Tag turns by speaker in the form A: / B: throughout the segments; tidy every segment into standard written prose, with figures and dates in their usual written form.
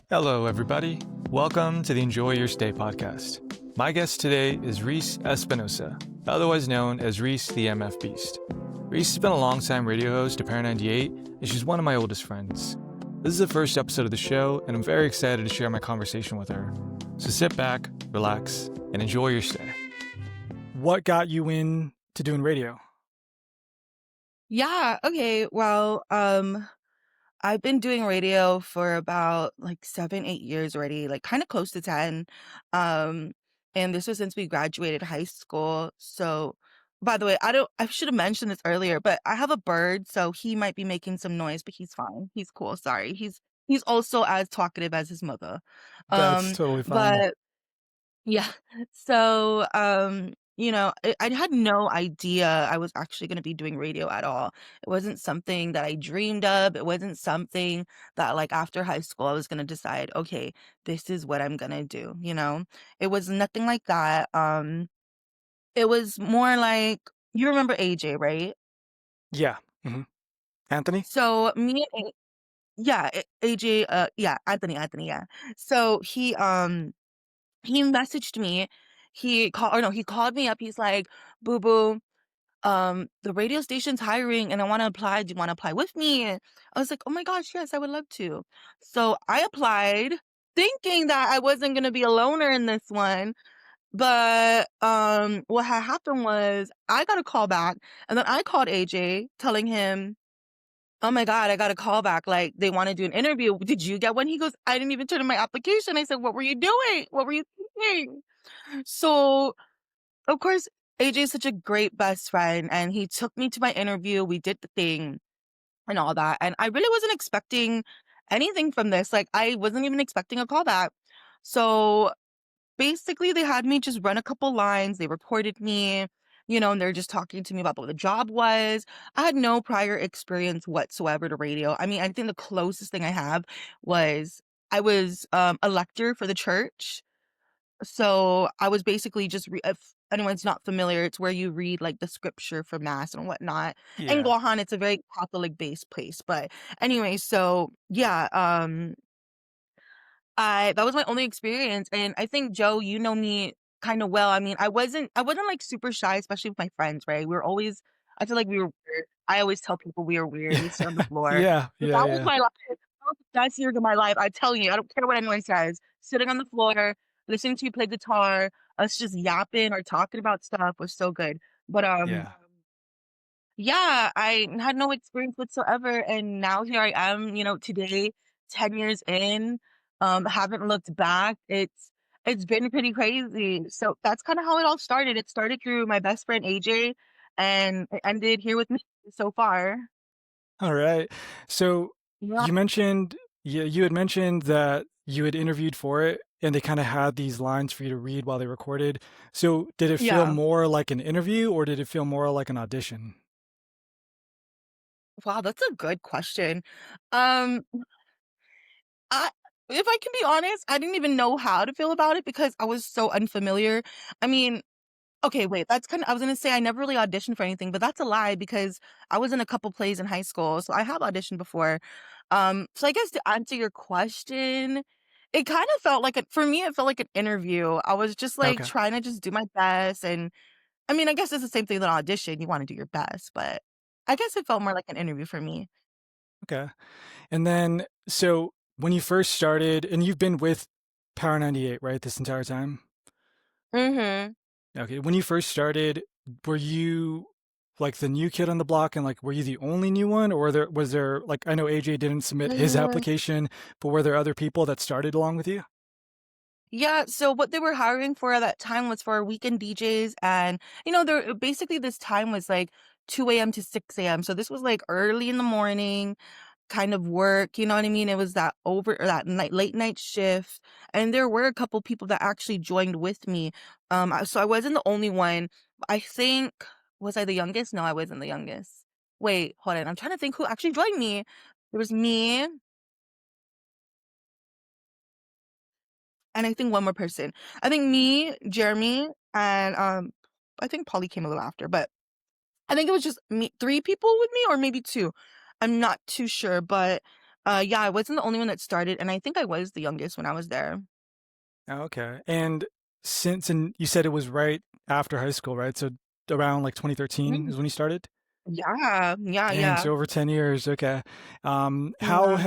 A: Hello, everybody. Welcome to the Enjoy Your Stay podcast. My guest today is Reese Espinosa, otherwise known as Reese the MF Beast. Reese has been a longtime radio host at Power 98, and she's one of my oldest friends. This is the first episode of the show, and I'm very excited to share my conversation with her. So sit back, relax, and enjoy your stay. What got you into doing radio?
B: Yeah, okay. Well, I've been doing radio for about like 7, 8 years already, like kind of close to 10. Um, and this was since we graduated high school. So, by the way, I should have mentioned this earlier, but I have a bird, so he might be making some noise, but he's fine. He's cool. Sorry. He's also as talkative as his mother.
A: That's
B: Um,
A: totally fine.
B: but yeah. So, I had no idea I was actually gonna be doing radio at all. It wasn't something that I dreamed of. It wasn't something that, like, after high school, I was gonna decide, "Okay, this is what I'm gonna do," you know? It was nothing like that. It was more like you remember AJ, right?
A: Yeah. Anthony?
B: So, me and A yeah, AJ, yeah, Anthony, yeah. So, he messaged me. He called me up. He's like, "Boo boo, the radio station's hiring and I want to apply. Do you want to apply with me?" And I was like, "Oh my gosh, yes, I would love to." So I applied thinking that I wasn't going to be a loner in this one. But what had happened was I got a call back and then I called AJ telling him, "Oh my God, I got a call back. Like they want to do an interview. Did you get one?" He goes, "I didn't even turn in my application." I said, "What were you doing? What were you thinking?" So, of course, AJ is such a great best friend, and he took me to my interview. We did the thing and all that. And I really wasn't expecting anything from this. Like, I wasn't even expecting a callback. So basically, they had me just run a couple lines. They reported me, and they're just talking to me about what the job was. I had no prior experience whatsoever to radio. I mean, I think the closest thing I have was I was a lector for the church. So I was basically just if anyone's not familiar, it's where you read like the scripture for mass and whatnot. In
A: Yeah.
B: Guahan, it's a very Catholic based place. But anyway, so yeah, I that was my only experience. And I think Joe, you know me kind of well. I mean, I wasn't like super shy, especially with my friends, right? We were always I feel like we were weird. I always tell people we were weird. We sit on the floor.
A: Yeah,
B: But
A: yeah,
B: that was
A: yeah.
B: my life. That was the best years of my life. I tell you, I don't care what anyone says. Sitting on the floor, listening to you play guitar, us just yapping or talking about stuff was so good. But
A: Yeah.
B: yeah, I had no experience whatsoever, and now here I am, today, 10 years in, haven't looked back. It's been pretty crazy. So that's kind of how it all started. It started through my best friend AJ, and it ended here with me so far.
A: All right. So
B: Yeah,
A: you mentioned, yeah, you had mentioned that you had interviewed for it and they kind of had these lines for you to read while they recorded. So did it feel
B: yeah.
A: more like an interview or did it feel more like an audition?
B: Wow, that's a good question. Um, I if I can be honest, I didn't even know how to feel about it because I was so unfamiliar. I mean, okay, wait, I was gonna say I never really auditioned for anything, but that's a lie because I was in a couple plays in high school, so I have auditioned before. So I guess to answer your question, it kind of felt like for me, it felt like an interview. I was just like
A: Okay.
B: trying to just do my best. And I mean, I guess it's the same thing that audition. You want to do your best, but I guess it felt more like an interview for me.
A: Okay. And then, so when you first started, and you've been with Power 98, right, this entire time?
B: Mm-hmm.
A: Okay. When you first started, were you like the new kid on the block and like were you the only new one or was there like I know AJ didn't submit his application, but were there other people that started along with you?
B: Yeah, so what they were hiring for at that time was for weekend DJs, and there basically this time was like 2 a.m. to 6 a.m. So this was like early in the morning kind of work, you know what I mean? It was that night late night shift, and there were a couple people that actually joined with me. So I wasn't the only one. I think was I the youngest? No, I wasn't the youngest. Wait, hold on. I'm trying to think who actually joined me. There was me, and I think one more person. I think me, Jeremy, and I think Polly came a little after, but I think it was just me, three people with me, or maybe two. I'm not too sure, but Yeah, I wasn't the only one that started, and I think I was the youngest when I was there.
A: Oh, okay. And and you said it was right after high school, right? So around like 2013
B: Mm.
A: is when you started?
B: Yeah, yeah,
A: Dang,
B: yeah,
A: so over 10 years. Okay. How
B: yeah.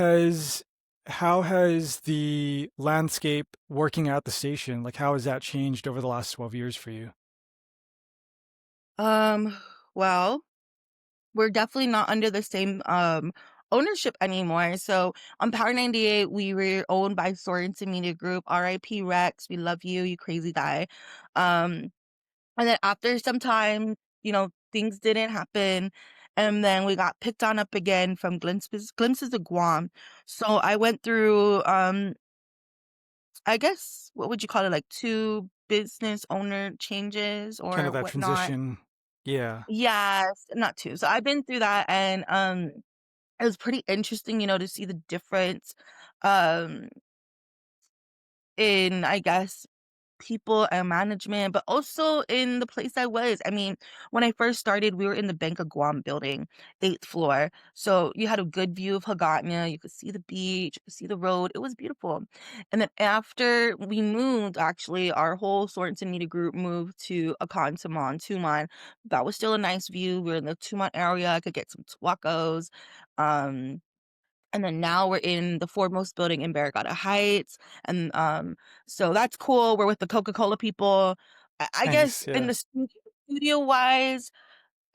A: has the landscape working at the station, like how has that changed over the last 12 years for you?
B: Um, well, we're definitely not under the same, ownership anymore. So on Power 98, we were owned by Sorensen Media Group, RIP Rex, we love you, you crazy guy. Um, and then after some time, things didn't happen. And then we got picked on up again from Glimpses of Guam. So I went through, I guess, what would you call it? Like two business owner changes
A: Kind
B: or
A: of that
B: whatnot.
A: transition. Yeah.
B: Yes, not two. So I've been through that, and it was pretty interesting, to see the difference um in, I guess, people and management, but also in the place I was. I mean, when I first started, we were in the Bank of Guam building, 8th floor. So you had a good view of Hagåtña. You could see the beach, you could see the road. It was beautiful. And then after we moved, actually, our whole Sorensen Media Group moved to Akantamon, Tumon. That was still a nice view. We were in the Tumon area. I could get some tacos. Um, and then now we're in the foremost building in Barrigada Heights, and, so that's cool, we're with the Coca-Cola people. I guess
A: Nice.
B: in
A: Yeah.
B: the studio-wise,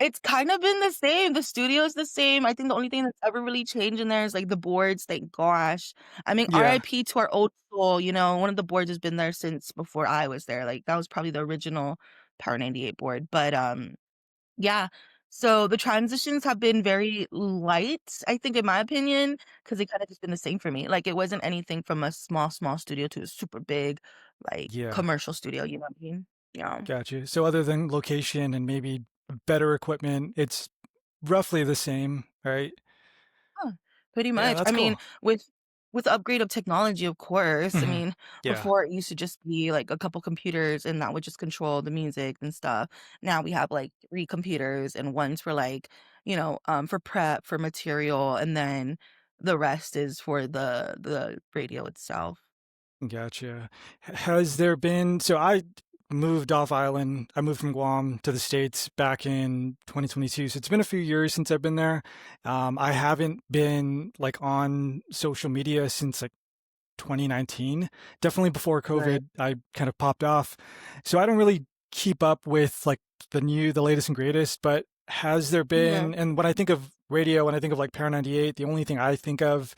B: it's kind of been the same, the studio's the same, I think the only thing that's ever really changed in there is, like, the boards, thank gosh. I mean,
A: Yeah.
B: RIP to our old school, one of the boards has been there since before I was there, like, that was probably the original Power 98 board, but, yeah. So the transitions have been very light, I think, in my opinion, because they kinda just been the same for me. Like, it wasn't anything from a small, small studio to a super big, like,
A: Yeah.
B: commercial studio, you know what I mean? Yeah.
A: Gotcha. So other than location and maybe better equipment, it's roughly the same, right?
B: Huh, pretty
A: Yeah,
B: much.
A: that's
B: I mean,
A: cool.
B: with the upgrade of technology, of course. I
A: Mhm.
B: mean,
A: Yeah.
B: before it used to just be like a couple computers and that would just control the music and stuff. Now we have like 3 computers and one's for like, for prep, for material, and then the rest is for the radio itself.
A: Gotcha. Has there been so I moved off island. I moved from Guam to the States back in 2022. So it's been a few years since I've been there. I haven't been like on social media since like 2019. Definitely before
B: Right.
A: COVID, I kind of popped off. So I don't really keep up with like the latest and greatest, but has there
B: Yeah.
A: been, and when I think of radio, when I think of like Power 98, the only thing I think of,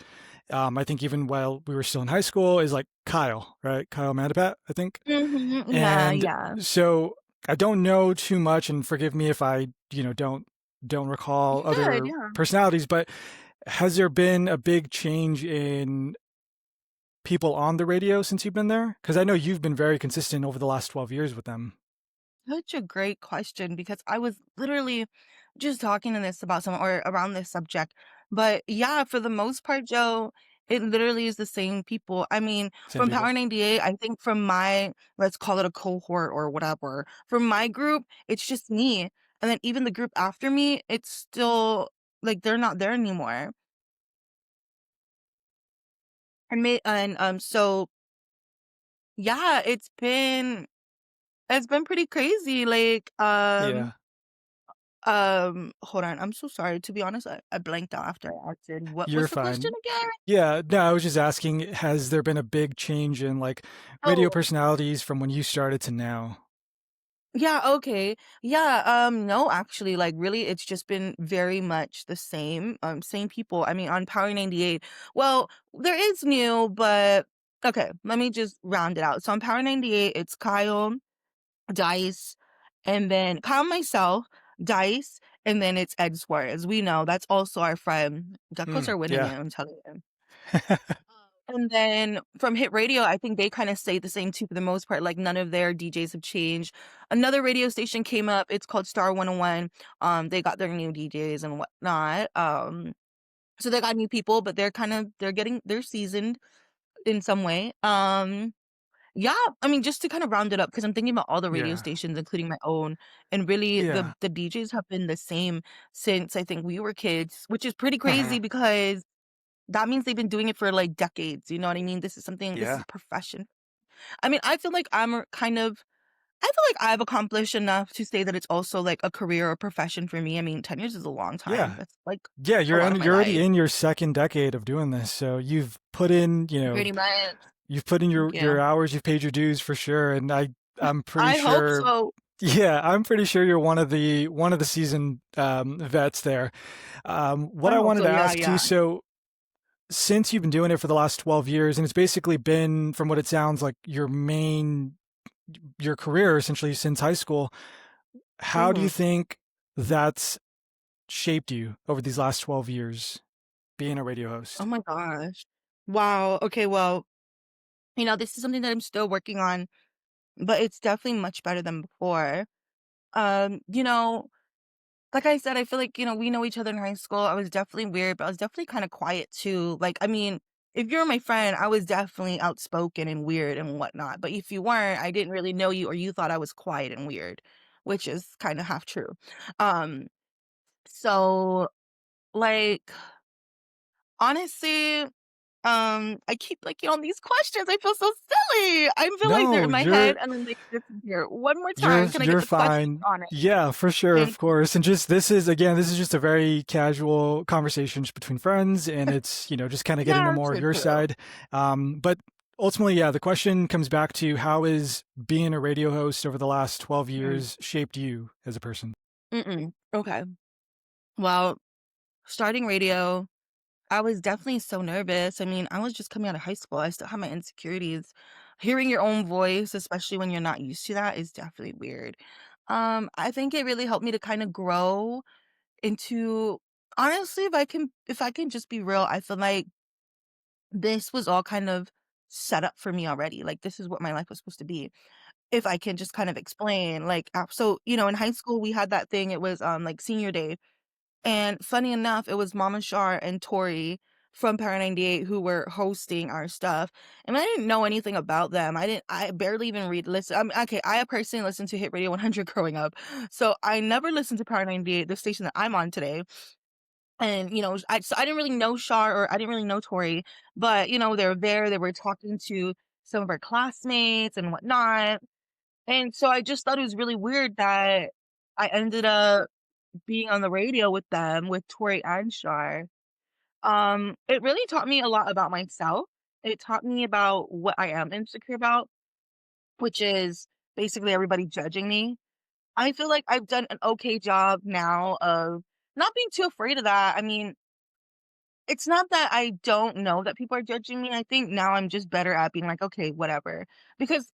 A: I think even while we were still in high school is like Kyle, right? Kyle Matapat, I think.
B: Mhm. Yeah,
A: And
B: yeah.
A: so I don't know too much and forgive me if I, don't recall
B: You good,
A: other
B: yeah.
A: personalities, but has there been a big change in people on the radio since you've been there? Because I know you've been very consistent over the last 12 years with them.
B: Such a great question because I was literally just talking to this about someone or around this subject. But yeah, for the most part, Joe, it literally is the same people. I mean,
A: Same
B: from Power
A: people.
B: 98, I think from my, let's call it a cohort or whatever, from my group, it's just me. And then even the group after me, it's still like they're not there anymore. And so yeah, it's been pretty crazy. Like
A: Yeah,
B: hold on. I'm so sorry. To be honest, I blanked out after I answered. What
A: you're
B: was the question
A: fine.
B: again?
A: Yeah, no, I was just asking, has there been a big change in like radio
B: Oh,
A: personalities from when you started to now?
B: yeah, okay. Yeah, no, actually, like really it's just been very much the same people. I mean, on Power 98, well, there is new, but okay, let me just round it out. So on Power 98, it's Kyle, Dice, and then Kyle, myself, Dice, and then it's Ed Suarez. We know that's also our friend. Duckos
A: Mm,
B: are winning it,
A: yeah.
B: I'm telling you. And then from Hit Radio, I think they kinda stayed the same too for the most part, like, none of their DJs have changed. Another radio station came up, it's called Star 101, they got their new DJs and whatnot, so they got new people, but they're seasoned in some way, yeah, I mean, just to kind of round it up, because 'cause I'm thinking about all the radio
A: Yeah.
B: stations, including my own, and really
A: Yeah.
B: the DJs have been the same since I think we were kids, which is pretty crazy
A: Uh-huh.
B: because that means they've been doing it for, like, decades, you know what I mean? This is
A: Yeah.
B: a profession. I mean, I feel like I feel like I've accomplished enough to say that it's also, like, a career or profession for me. I mean, 10 years is a long time.
A: Yeah.
B: That's, like,
A: Yeah,
B: a lot of my
A: you're already
B: life.
A: in your second decade of doing this, so you've put in,
B: Pretty much.
A: you've put in
B: Thank
A: your
B: you.
A: hours, you've paid your dues for sure, and I'm pretty
B: I hope
A: sure
B: so.
A: yeah, I'm pretty sure you're one of the seasoned, vets there. What
B: I
A: I
B: hope
A: wanted
B: so.
A: to
B: Yeah,
A: ask you,
B: yeah.
A: so since you've been doing it for the last 12 years, and it's basically been, from what it sounds like, your career essentially since high school, how do you
B: Mhm.
A: think that's shaped you over these last 12 years being a radio
B: Oh
A: host?
B: my gosh. Wow. Okay, well, this is something that I'm still working on, but it's definitely much better than before. You know, like I said, I feel like, we know each other in high school. I was definitely weird, but I was definitely kind of quiet too. Like, I mean, if you're my friend, I was definitely outspoken and weird and whatnot. But if you weren't, I didn't really know you or you thought I was quiet and weird, which is kind of half true. Um, so like honestly, I keep like on these questions. I feel so silly. I feel like they're
A: No,
B: in my head and then they disappear. One more time, can I get
A: you're
B: the questions
A: fine.
B: on it?
A: Yeah, for sure,
B: Thank
A: of course. And just this is just a very casual conversation just between friends, and it's just kind of getting to
B: Yeah,
A: more
B: true,
A: your
B: true.
A: side. But ultimately, yeah, the question comes back to how is being a radio host over the last 12
B: Mm,
A: years shaped you as a person?
B: mm-mm. Okay. Well, starting radio, I was definitely so nervous. I mean, I was just coming out of high school. I still have my insecurities. Hearing your own voice, especially when you're not used to that, is definitely weird. I think it really helped me to kind of grow into honestly, if I can just be real, I feel like this was all kind of set up for me already. Like this is what my life was supposed to be. If I can just kind of explain, like so, in high school we had that thing, it was like senior day. And funny enough, it was Mama Shar and Tori from Power 98 who were hosting our stuff. And I didn't know anything about them. I barely even listen. Okay, I personally listened to Hit Radio 100 growing up. So I never listened to Power 98, the station that I'm on today. And, I didn't really know Shar or I didn't really know Tori, but, they were there. They were talking to some of our classmates and whatnot. And so I just thought it was really weird that I ended up being on the radio with them, with Tori and Shar. It really taught me a lot about myself. It taught me about what I am insecure about, which is basically everybody judging me. I feel like I've done an okay job now of not being too afraid of that. I mean, it's not that I don't know that people are judging me. I think now I'm just better at being like, "Okay, whatever." Because,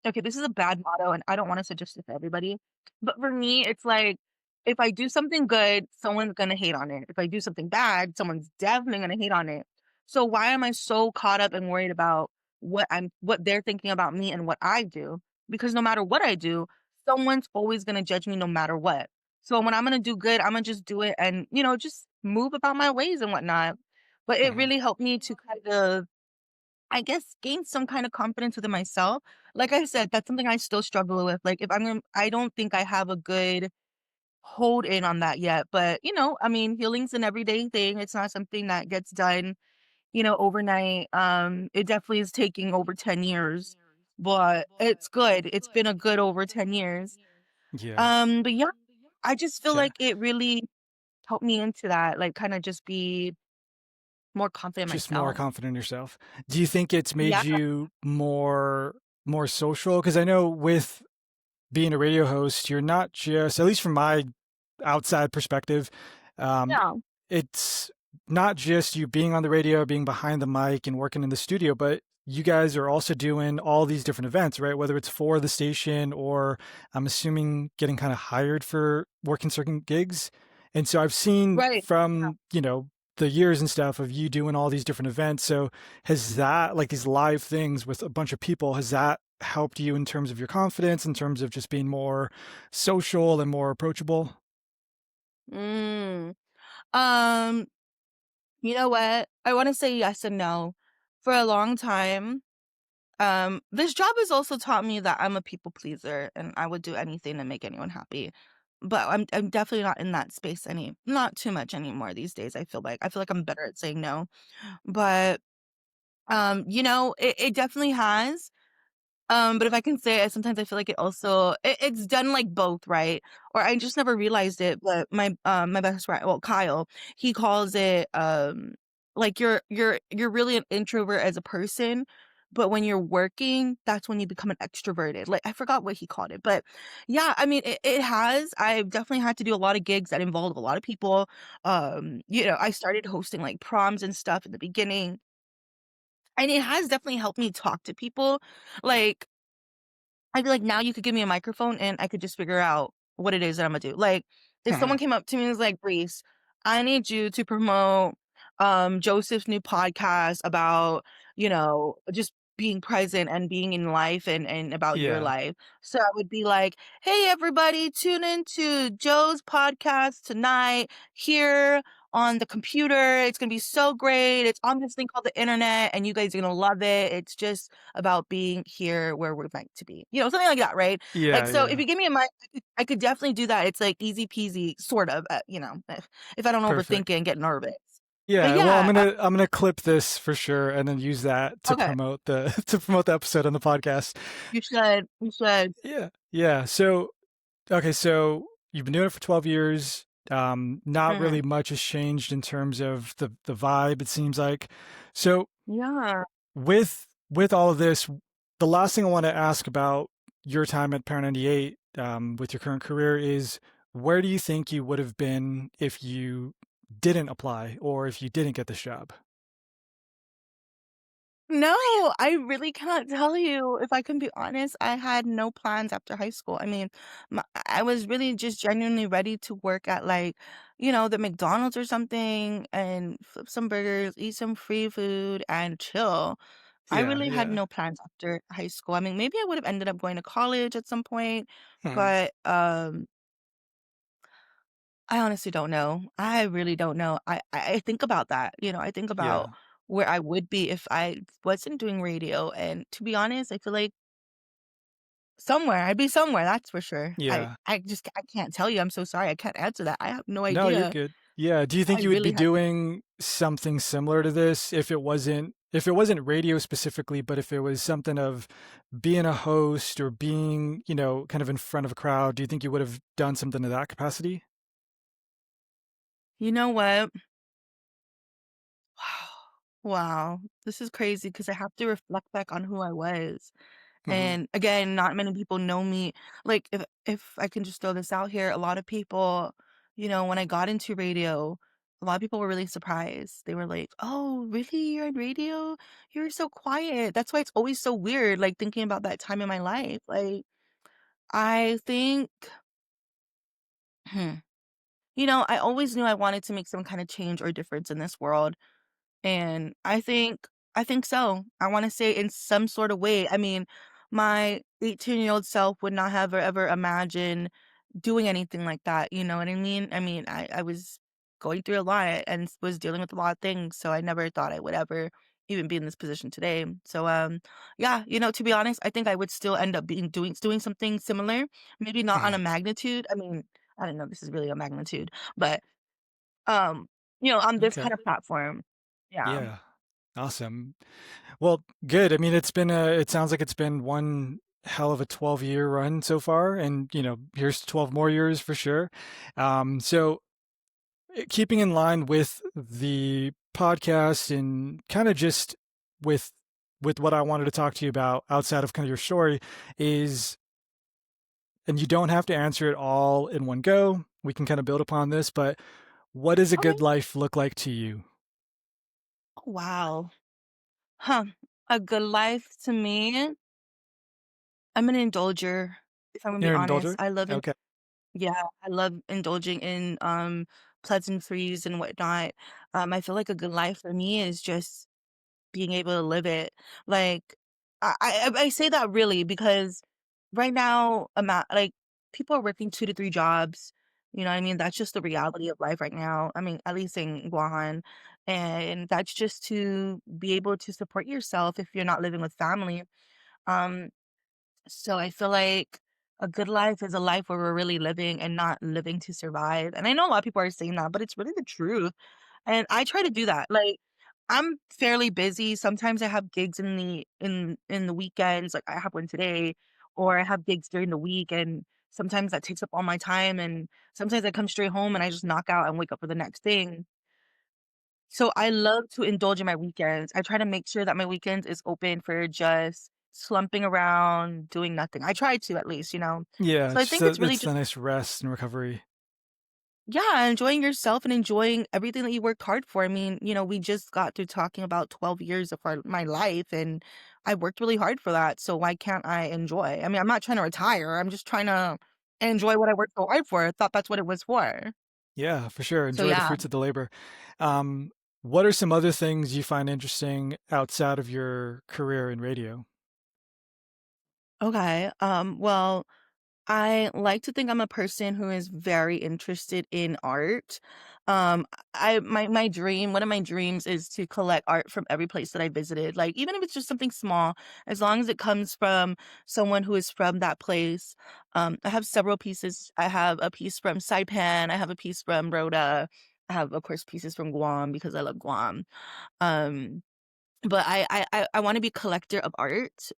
B: okay, this is a bad motto, and I don't wanna suggest it to everybody, but for me, it's like, if I do something good, someone's gonna hate on it. If I do something bad, someone's definitely gonna hate on it. So why am I so caught up and worried about what they're thinking about me and what I do? Because no matter what I do, someone's always gonna judge me no matter what. So when I'm gonna do good, Imma just do it and, just move about my ways and whatnot. But it
A: Mhm.
B: really helped me to kind of, I guess, gain some kind of confidence within myself. Like I said, that's something I still struggle with. Like if I don't think I have a good hold in on that yet. But I mean, healing's an everyday thing. It's not something that gets done, overnight. It definitely is taking over 10 years, but it's good. It's been a good over 10 years.
A: Yeah.
B: But yeah, I just feel
A: Yeah.
B: like it really helped me into that, like kind of just be more confident in
A: Just more
B: myself.
A: confident in yourself. Do you think it's made
B: Yeah.
A: you more social? Because I know with being a radio host, you're not just, at least from my outside perspective, um,
B: Yeah.
A: it's not just you being on the radio, being behind the mic and working in the studio, but you guys are also doing all these different events, right? Whether it's for the station or I'm assuming getting kind of hired for working certain gigs. And so I've seen
B: Right. Yeah.
A: from, the years and stuff of you doing all these different events. So has that, like these live things with a bunch of people, has that helped you in terms of your confidence, in terms of just being more social and more approachable?
B: Mm. Um, you know what? I wanna say yes and no. For a long time, this job has also taught me that I'm a people pleaser and I would do anything to make anyone happy. but I'm definitely not in that space not too much anymore these days, I feel like I'm better at saying no. But, it definitely has. But if I can say it, sometimes I feel like it's done like both, right? Or I just never realized it, but my best friend, well, Kyle, he calls it like you're really an introvert as a person, but when you're working, that's when you become an extroverted. Like I forgot what he called it, but yeah, I mean it has. I've definitely had to do a lot of gigs that involved a lot of people. I started hosting like proms and stuff in the beginning, and it has definitely helped me talk to people. Like I feel like now you could give me a microphone and I could just figure out what it is that Imma do. Like, if someone came up to me and was like, "Reese, I need you to promote, Joseph's new podcast about, just being present and being in life and about your
A: Yeah.
B: life." So I would be like, "Hey, everybody, tune into Joe's podcast tonight here on the computer. It's gonna be so great. It's on this thing called the internet, and you guys are gonna love it. It's just about being here where we're meant to be." Something like that, right? Like,
A: Yeah,
B: so if
A: yeah.
B: you give me a mic, I could definitely do that. It's like easy peasy, sort of, if I don't overthink
A: Perfect.
B: it and get nervous. But
A: Yeah, well,
B: yeah,
A: I'm gonna clip this for sure and then use that to
B: okay,
A: promote the to promote the episode on the podcast.
B: you should.
A: Yeah. Yeah. So, okay, so you've been doing it for 12 years. Not really
B: Mhm.
A: much has changed in terms of the vibe, it seems like. So,
B: Yeah.
A: with all of this, the last thing I want to ask about your time at Parent 98, with your current career is, where do you think you would have been if you didn't apply or if you didn't get this job?
B: No, I really cannot tell you. If I can be honest, I had no plans after high school. I mean, I was really just genuinely ready to work at like, the McDonald's or something and flip some burgers, eat some free food and chill. I
A: Yeah,
B: really had
A: yeah.
B: no plans after high school. I mean, maybe I would have ended up going to college at some point,
A: Mhm.
B: but I honestly don't know. I really don't know. I think about that, I think about
A: Yeah,
B: where I would be if I wasn't doing radio, and to be honest, I feel like I'd be somewhere, that's for sure.
A: yeah.
B: I can't tell you, I'm so sorry, I can't answer that. I have no
A: No, you're
B: idea.
A: good. Yeah, do you think
B: I
A: you would be
B: really have no.
A: doing something similar to this if it wasn't radio specifically, but if it was something of being a host or being, kind of in front of a crowd, do you think you would have done something to that capacity?
B: You know what? Wow, this is crazy because I have to reflect back on who I was.
A: Mhm.
B: And again, not many people know me. Like if I can just throw this out here, a lot of people, when I got into radio, a lot of people were really surprised. They were like, "Oh, really? You're in radio? You're so quiet." That's why it's always so weird, like thinking about that time in my life. Like I think, hmm, I always knew I wanted to make some kind of change or difference in this world. And I think so. I wanna say in some sort of way. I mean, my 18-year-old self would not have ever imagined doing anything like that, you know what I mean? I mean, I was going through a lot and was dealing with a lot of things, so I never thought I would ever even be in this position today. So, yeah, to be honest, I think I would still end up doing something similar, maybe not on a
A: Mhm.
B: magnitude. I mean, I don't know if this is really a magnitude, but, on this
A: Okay.
B: kind of platform. Yeah.
A: Yeah. Awesome. Well, good. I mean, it sounds like it's been one hell of a 12-year run so far, and, here's 12 more years for sure. So keeping in line with the podcast and kind of just with what I wanted to talk to you about outside of kind of your story is, and you don't have to answer it all in one go. We can kind of build upon this, but what does a
B: Okay.
A: good life look like to you?
B: Oh, wow. Huh. A good life to me, I'm an indulger, if I'm gonna be
A: You're an
B: honest.
A: indulger? Okay.
B: Yeah, I love indulging in, pleasantries and whatnot. I feel like a good life for me is just being able to live it. Like, I say that really because right now, like, people are working 2 to 3 jobs, you know what I mean? That's just the reality of life right now. I mean, at least in Guahan, and that's just to be able to support yourself if you're not living with family. Um, so I feel like a good life is a life where we're really living and not living to survive. And I know a lot of people are saying that, but it's really the truth. And I try to do that. Like, I'm fairly busy. Sometimes I have gigs in the weekends, like I have one today, or I have gigs during the week, and sometimes that takes up all my time, and sometimes I come straight home and I just knock out and wake up for the next thing. So I love to indulge in my weekends. I try to make sure that my weekends is open for just slumping around,doing nothing. I try to at least, you know?
A: Yeah,
B: So I
A: just
B: think it's really
A: that's
B: just
A: the nice rest and recovery.
B: yeah, enjoying yourself and enjoying everything that you worked hard for. I mean, we just got through talking about 12 years of my life, and I worked really hard for that. So why can't I enjoy? I mean, I'm not trying to retire. I'm just trying to enjoy what I worked so hard for. I thought that's what it was for.
A: Yeah, for sure.
B: So
A: Enjoy the
B: yeah.
A: fruits of the labor. Um, what are some other things you find interesting outside of your career in radio?
B: Okay. Well, I like to think I'm a person who is very interested in art. My dream, one of my dreams is to collect art from every place that I visited. Like even if it's just something small, as long as it comes from someone who is from that place. I have several pieces. I have a piece from Saipan. I have a piece from Rhoda. I have, of course, pieces from Guam because I love Guam. Um, but I want to be a collector of art.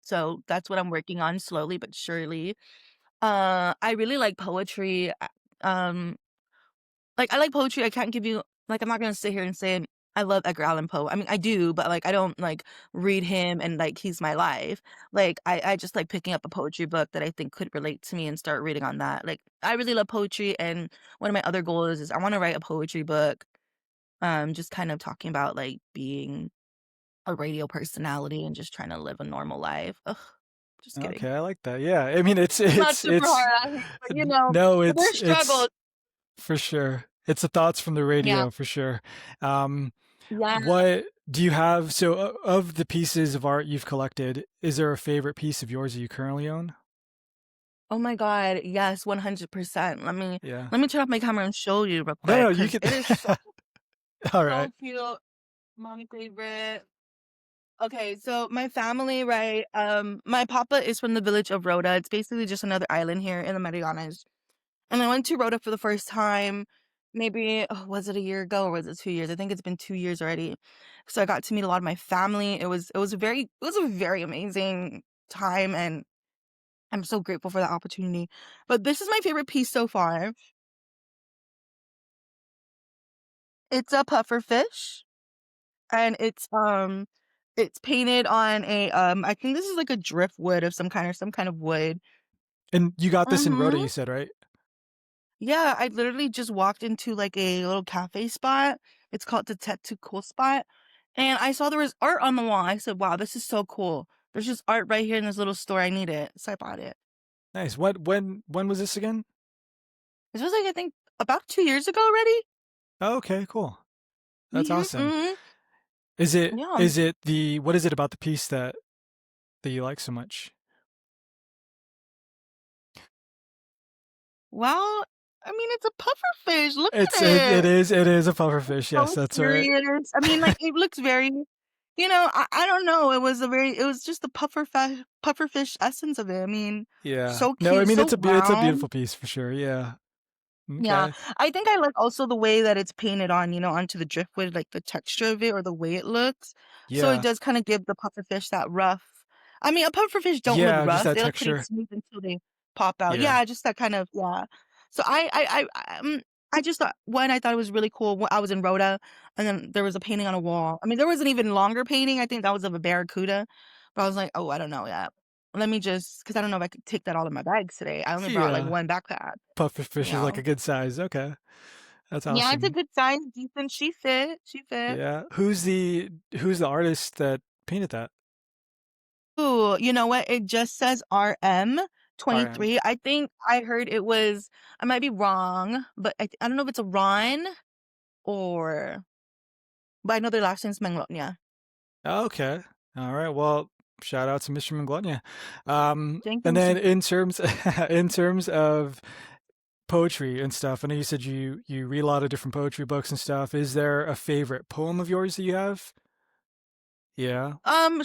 B: So that's what I'm working on slowly but surely. I really like poetry. Um, like, I like poetry. I can't give you like, I'm not gonna sit here and say I love Edgar Allan Poe. I mean, I do, but, like, I don't, like, read him and, like, he's my life. Like, I just like picking up a poetry book that I think could relate to me and start reading on that. Like, I really love poetry, and one of my other goals is I wanna write a poetry book, just kind of talking about, like, being a radio personality and just trying to live a normal life. Ugh, just
A: Okay,
B: kidding.
A: I like that. Yeah, I mean,
B: It's not super hard, I hate but,
A: no,
B: but there's
A: it's
B: struggles.
A: for sure. It's the thoughts from the
B: Yeah.
A: radio for sure. Um,
B: Yeah.
A: what do you have? So, of the pieces of art you've collected, is there a favorite piece of yours that you currently own?
B: Oh my god, yes, 100%.
A: Yeah.
B: Let me turn off my camera and show you real
A: No,
B: quick
A: no, you
B: because
A: could.
B: it is
A: All right.
B: so cute. My favorite. Okay, so my family, right, my papa is from the village of Rhoda. It's basically just another island here in the Marianas. And I went to Rhoda for the first time, maybe, oh, was it a year ago or was it 2 years? I think it's been 2 years already. So I got to meet a lot of my family. It was a very amazing time, and I'm so grateful for that opportunity. But this is my favorite piece so far. It's a puffer fish, and it's painted on I think this is like a driftwood of some kind of wood.
A: And you got this in Rhoda,
B: Mhm.
A: you said, right?
B: Yeah, I literally just walked into like a little cafe spot. It's called the Tattoo Cool Spot. And I saw there was art on the wall. I said, wow, this is so cool. There's just art right here in this little store. I need it. So I bought it.
A: Nice. When was this again?
B: This was like, I think, about 2 years ago already.
A: Oh, okay, cool. That's
B: Hmm.
A: awesome.
B: Hmm.
A: Is it
B: Yeah.
A: is it the what is it about the piece that you like so much?
B: Well, I mean, it's a puffer fish. Look
A: It's
B: at
A: it
B: it.
A: is a puffer
B: It's
A: fish.
B: so
A: Yes, that's right.
B: serious. I mean, like, it looks very, I don't know. It was just the puffer fish essence of it. I mean,
A: Yeah.
B: so
A: No, I
B: cute,
A: mean
B: so
A: it's a
B: round.
A: beautiful piece for sure. Yeah.
B: Yeah,
A: Okay.
B: I think I like also the way that it's painted on, onto the driftwood, like the texture of it or the way it looks. So it
A: Yeah.
B: does kind of give the pufferfish that rough. I mean, pufferfish don't look
A: Yeah, just
B: rough.
A: that
B: They look pretty
A: texture.
B: smooth until they pop out.
A: Yeah.
B: Yeah, just that kind of yeah. So I just thought one, I thought it was really cool. I was in Rhoda, and then there was a painting on a wall. I mean, there was an even longer painting. I think that was of a barracuda, but I was like, oh, I don't know yet. Let me just, because I don't know if I could take that all in my bags today. I only brought like
A: Yeah.
B: one backpack.
A: Puffer
B: You
A: fish is like
B: know.
A: a good size. Okay. That's
B: Yeah, it's a
A: awesome.
B: good size, decent. She fit. She fit.
A: Yeah. Who's the artist that painted that?
B: Ooh, you know what? It just says RM
A: RM.
B: 23. I think I heard it was. I might be wrong, but I don't know if it's a Ron or. But I know their last name's Manglonya.
A: Okay. All right. Well, shout out to Mr. Manglonia.
B: Thank you,
A: And
B: Mr.
A: then in terms in terms of poetry and stuff, I know you said you read a lot of different poetry books and stuff. Is there a favorite poem of yours that you have? Yeah.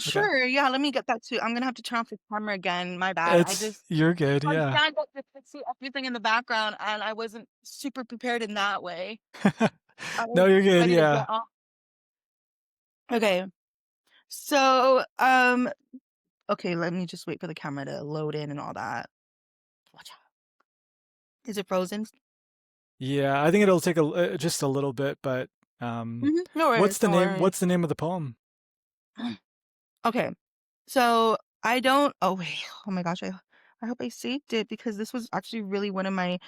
A: Okay.
B: Sure, yeah, let me get that too. I'm gonna have to turn off the camera again, my bad.
A: You're good.
B: I
A: Yeah.
B: stand up to see everything in the background, and I wasn't super prepared in that way. I
A: No,
B: was
A: you're good.
B: ready to get
A: Yeah.
B: off. Okay, so, okay, let me just wait for the camera to load in and all that. Watch out. Is it frozen?
A: Yeah. I think it'll take just a little bit, but
B: Mhm, no worries, no worries.
A: What's the name of the poem?
B: Okay, so I don't oh, wait, oh my gosh, I hope I saved it because this was actually really one of my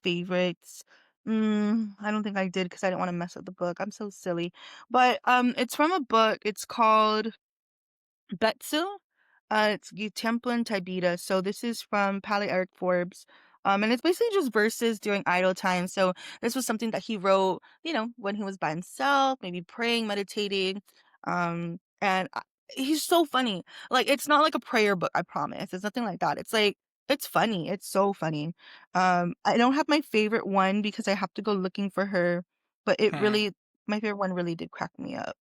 B: favorites. I don't think I did because I didn't wanna mess up the book, I'm so silly. But, it's from a book, it's called Betsu. It's Templin Tibeta. So this is from Pali Eric Forbes. And it's basically just verses during idle time. So this was something that he wrote, when he was by himself, maybe praying, meditating. And he's so funny. Like it's not like a prayer book, I promise. It's nothing like that. It's like it's funny. It's so funny. I don't have my favorite one because I have to go looking for her, but my favorite one really did crack me up.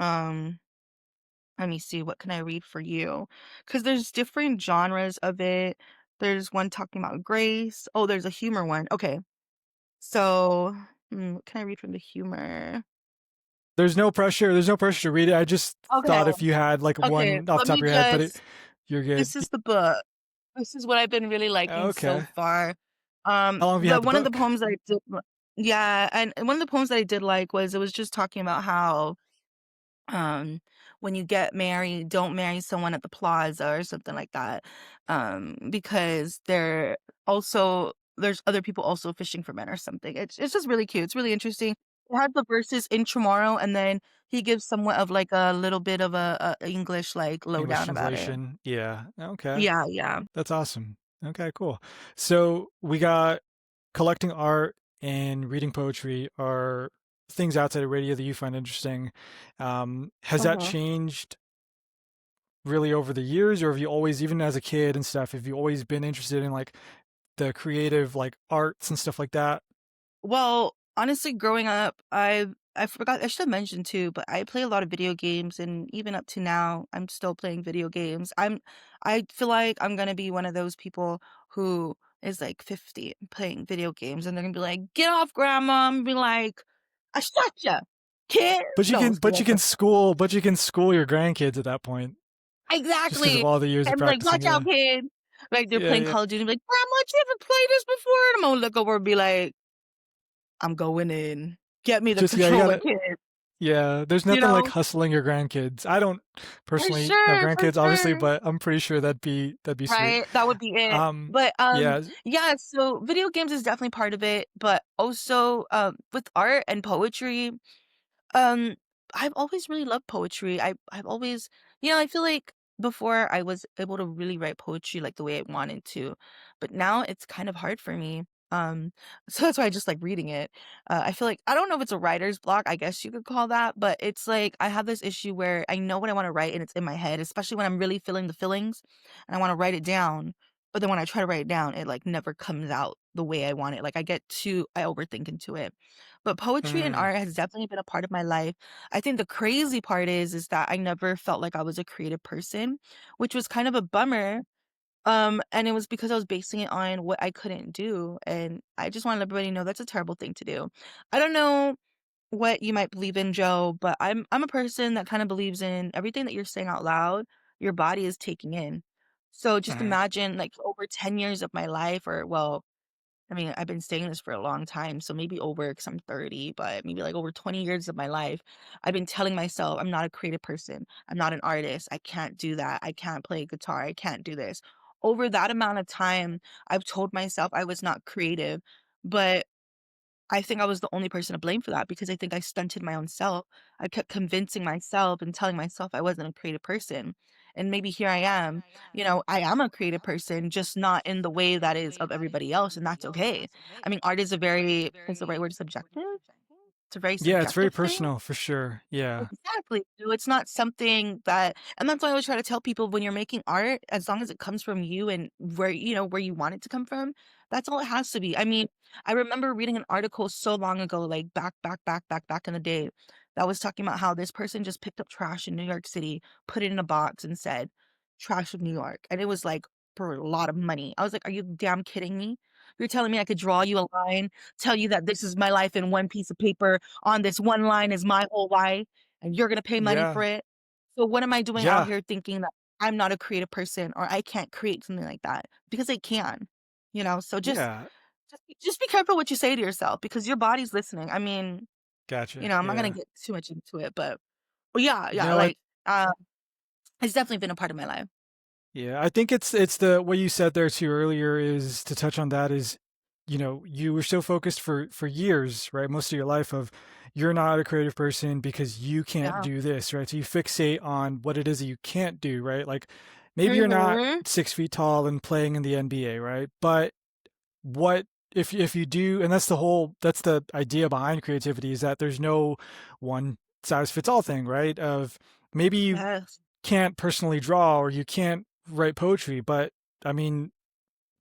B: Um let me see, what can I read for you? Because there's different genres of it. There's one talking about grace. Oh, there's a humor one. Okay. So, what can I read from the humor?
A: There's no pressure. There's no pressure to read it. I just
B: Okay.
A: thought if you had like
B: Okay.
A: one off the
B: Let
A: top of
B: me
A: your head, but
B: just
A: you're good.
B: this is the book. This is what I've been really liking so
A: Okay.
B: far.
A: How long have you
B: The
A: had the
B: one of the
A: book?
B: poems that I did yeah, and one of the poems that I did like was it was just talking about how um when you get married, don't marry someone at the plaza or something like that, because there's other people also fishing for men or something. It's just really cute, it's really interesting. It has the verses in tomorrow, and then he gives somewhat of like a little bit of a English like
A: English
B: lowdown about it.
A: translation. Yeah. Okay.
B: Yeah, yeah.
A: That's awesome. Okay, cool. So we got collecting art and reading poetry are things outside of radio that you find interesting. Has that
B: Uh-huh.
A: changed really over the years, or have you always, even as a kid and stuff, have you always been interested in like the creative like arts and stuff like that?
B: Well, honestly, growing up, I forgot I should have mentioned too, but I play a lot of video games, and even up to now, I'm still playing video games. I feel like I'm gonna be one of those people who is like 50 and playing video games, and they're gonna be like, "Get off, grandma!" And be like, "I shot ya, kid." No, I'm just kidding.
A: But you can school your grandkids at that point, just because of
B: Exactly.
A: all the years of
B: I'm like,
A: practicing.
B: "Watch out,
A: Yeah,
B: kid!" Like they're
A: yeah,
B: playing
A: yeah.
B: Call of Duty, like, "Grandma, did you ever play this before?" And I'm gonna look over and be like, "I'm going in. Get me the
A: Just yeah, you
B: controller,
A: gotta.
B: kid."
A: Yeah, there's
B: You
A: nothing like
B: know?
A: hustling your grandkids. I don't personally have
B: For
A: grandkids, obviously,
B: sure.
A: but I'm pretty sure that'd be sweet.
B: Right? That would be it.
A: Um,
B: But,
A: yeah.
B: yeah, so video games is definitely part of it, but also, with art and poetry, um, I've always really loved poetry. I've always I feel like before I was able to really write poetry like the way I wanted to, but now it's kind of hard for me. So that's why I just like reading it. I feel like I don't know if it's a writer's block, I guess you could call that, but it's like I have this issue where I know what I want to write and it's in my head, especially when I'm really feeling the feelings and I want to write it down. But then when I try to write it down, it like never comes out the way I want it. Like I overthink into it. But poetry and
A: Mm,
B: art has definitely been a part of my life. I think the crazy part is that I never felt like I was a creative person, which was kind of a bummer. And it was because I was basing it on what I couldn't do. And I just want to let everybody know that's a terrible thing to do. I don't know what you might believe in, Joe, but I'm a person that kind of believes in everything that you're saying out loud, your body is taking in. So just
A: mhm,
B: imagine like over 10 years of my life, or well, I mean, I've been saying this for a long time, so maybe over because I'm 30, but maybe like over 20 years of my life, I've been telling myself I'm not a creative person. I'm not an artist. I can't do that. I can't play guitar. I can't do this. Over that amount of time, I've told myself I was not creative, but I think I was the only person to blame for that because I think I stunted my own self. I kept convincing myself and telling myself I wasn't a creative person. And maybe here I am, I am a creative person, just not in the way that is of everybody else, and that's okay. I mean, art is the right word subjective? It's a very
A: yeah, it's very
B: subjective thing.
A: personal for sure. Yeah.
B: Exactly. So it's not something that and that's why I always try to tell people when you're making art, as long as it comes from you and where you want it to come from, that's all it has to be. I mean, I remember reading an article so long ago, like back in the day, that was talking about how this person just picked up trash in New York City, put it in a box and said, "Trash of New York." And it was like for a lot of money. I was like, "Are you damn kidding me? You're telling me I could draw you a line, tell you that this is my life in one piece of paper, on this one line is my whole life, and you're gonna pay money
A: Yeah.
B: for it? So what am I doing out
A: Yeah.
B: here thinking that I'm not a creative person or I can't create something like that?" Because I can, you know? So
A: Yeah.
B: just be careful what you say to yourself because your body's listening. I mean, you
A: Gotcha.
B: know, I'm not gonna
A: Yeah.
B: get too much into it, but yeah, yeah,
A: No, I
B: like, it's definitely been a part of my life.
A: Yeah, I think it's the what you said there too earlier is to touch on that is, you were so focused for years, right? Most of your life of you're not a creative person because you can't
B: Yeah.
A: do this, right? So you fixate on what it is that you can't do, right? Like maybe you're not
B: Mhm.
A: 6 feet tall and playing in the NBA, right? But what if you do, and that's the idea behind creativity is that there's no one size fits all thing, right? Of maybe you
B: Yes.
A: can't personally draw or you can't write poetry, but I mean,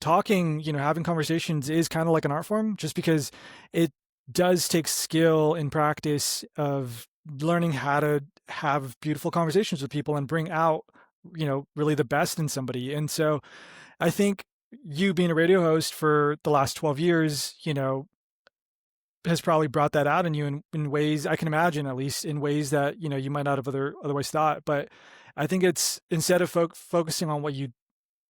A: talking, having conversations is kind of like an art form just because it does take skill and practice of learning how to have beautiful conversations with people and bring out, really the best in somebody. And so I think you being a radio host for the last 12 years, has probably brought that out in you in ways I can imagine, at least in ways that you might not have otherwise thought. But I think it's instead of focusing on what you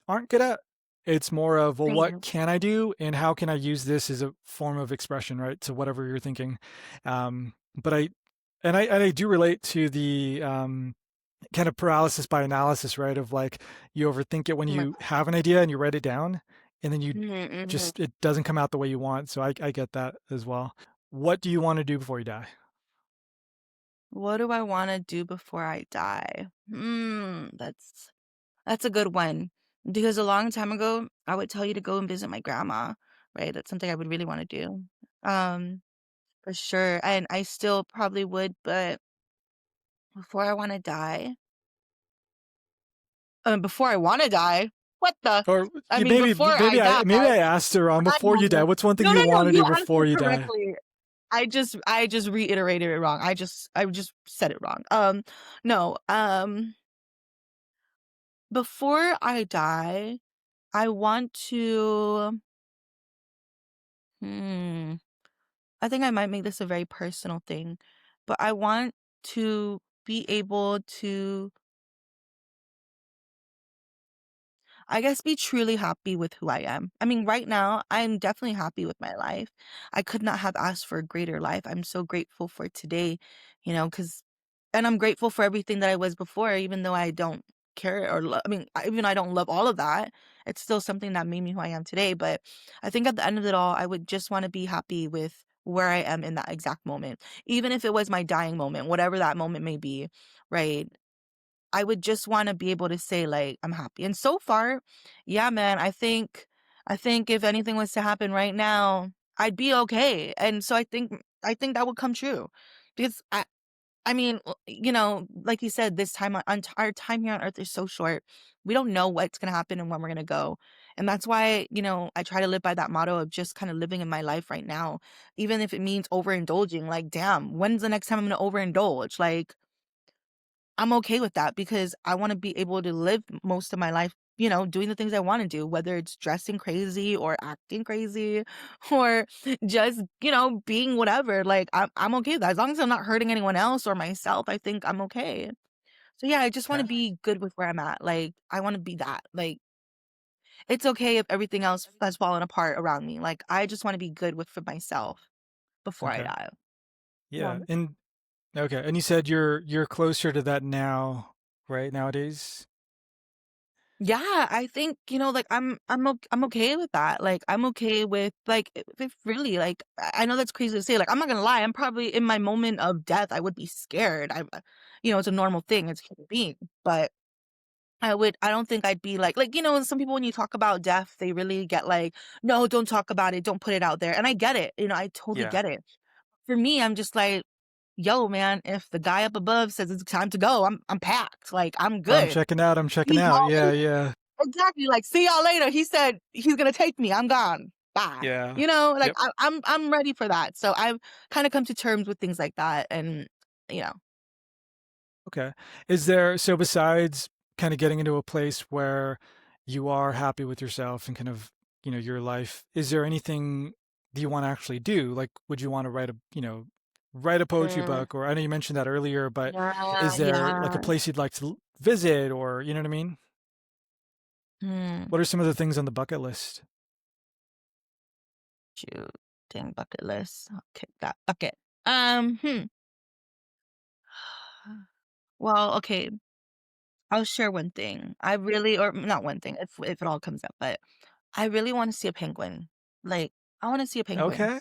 A: aren't good at, it's more of, well,
B: Thank
A: what
B: you.
A: can I do and how can I use this as a form of expression, right? To whatever you're thinking. But I do relate to the kind of paralysis by analysis, right? Of like you overthink it when
B: Oh my
A: you
B: god.
A: have an idea and you write it down, and then you
B: Mhm, mhm.
A: just it doesn't come out the way you want. So I get that as well. What do you want to do before you die?
B: What do I wanna do before I die? That's a good one, because a long time ago, I would tell you to go and visit my grandma, right? That's something I would really wanna do, for sure, and I still probably would, but before I wanna die before I wanna die? What the
A: Or
B: I
A: you
B: mean,
A: maybe
B: before I die
A: maybe I asked her on
B: I
A: before
B: don't
A: you die.
B: know.
A: What's one thing
B: No,
A: you
B: no, no,
A: want to
B: you
A: do before
B: answered
A: you die?
B: correctly. I just reiterated it wrong. I just said it wrong. No, before I die, I want to hmm, I think I might make this a very personal thing, but I want to be able to, I guess, be truly happy with who I am. I mean, right now, I'm definitely happy with my life. I could not have asked for a greater life. I'm so grateful for today, because, and I'm grateful for everything that I was before, even though I don't care I mean, even I don't love all of that. It's still something that made me who I am today. But I think at the end of it all, I would just want to be happy with where I am in that exact moment, even if it was my dying moment, whatever that moment may be, right? I would just wanna be able to say, like, "I'm happy." And so far, yeah, man, I think if anything was to happen right now, I'd be okay. And so I think that would come true. Because I mean, like you said, this time on our time here on Earth is so short. We don't know what's gonna happen and when we're gonna go. And that's why, I try to live by that motto of just kinda living in my life right now, even if it means overindulging. Like, damn, when's the next time I'm gonna overindulge? Like, I'm okay with that because I wanna be able to live most of my life, doing the things I wanna do, whether it's dressing crazy or acting crazy or just, being whatever. Like, I'm okay with that. As long as I'm not hurting anyone else or myself, I think I'm okay. So, yeah, I just wanna
A: Okay.
B: be good with where I'm at. Like, I wanna be that. Like, it's okay if everything else has fallen apart around me. Like, I just wanna be good with for myself before I
A: Okay.
B: die.
A: Yeah.
B: Yeah.
A: And okay. And you said you're closer to that now, right? Nowadays.
B: Yeah, I think, like I'm okay with that. Like I'm okay with like if really like I know that's crazy to say. Like I'm not gonna lie, I'm probably in my moment of death, I would be scared. It's a normal thing, it's a human being. But I don't think I'd be like some people when you talk about death, they really get like, no, don't talk about it, don't put it out there. And I get it, I totally
A: Yeah.
B: get it. For me, I'm just like, yo, man, if the guy up above says it's time to go, I'm packed. Like I'm
A: Or I'm
B: good.
A: checking out. I'm checking
B: See
A: out.
B: y'all
A: Yeah.
B: later.
A: Yeah.
B: Exactly, like, "See y'all later." He said he's gonna take me. I'm gone. Bye.
A: Yeah.
B: Like,
A: Yep.
B: I'm ready for that. So I've kinda come to terms with things like that, and you know.
A: Okay. Is there so besides kind of getting into a place where you are happy with yourself and kind of, your life, is there anything do you want to actually do? Like, would you want to write a poetry
B: Mm,
A: book? Or I know you mentioned that earlier, but
B: yeah,
A: is there like a
B: yeah.
A: place you'd like to visit or, you know what I mean?
B: Hmm.
A: What are some of the things on the bucket list?
B: Shoot. Dang bucket list. I'll kick that bucket. Hmm. Well, okay. I'll share one thing. I really, or not one thing, if it all comes up, but I really want to see a penguin. Like, I want to see a penguin.
A: Okay.